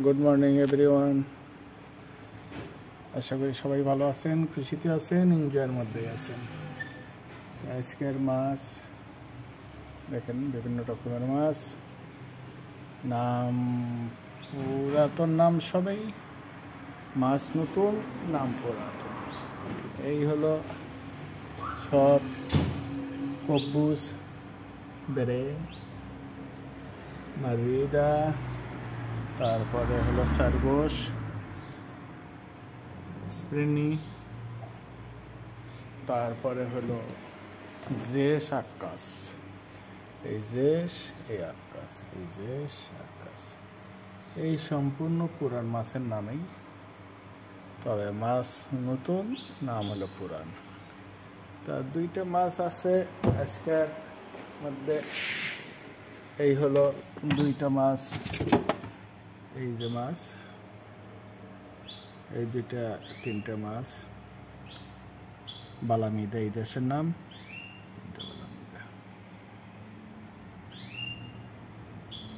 Good morning everyone. আশা করি সবাই ভালো আছেন, খুশিতে আছেন, এনজয়ের মধ্যে আছেন। আজকের মাছ দেখেন, বিভিন্ন রকমের মাছ, নাম পুরাতন, নাম সবাই, মাছ নতুন, নাম পুরাতন। এই হলো সব কব্বুস, বেড়ে, মারিদা, তারপরে হলো সারগোশ, স্প্রিনি, তারপরে হলো জেশ, আক্কাস, এই জেশ, এই আক্কাস, এই জেশ, আক্কাস, এই সম্পূর্ণ পুরান মাছের নামেই, তবে মাছ নতুন, নাম হলো পুরান। তা দুইটা মাছ আছে আজকের মধ্যে। এই হলো দুইটা মাছ, এই যে মাছ, এই দুইটা তিনটা মাছ, বালামিদা এই দেশের নাম।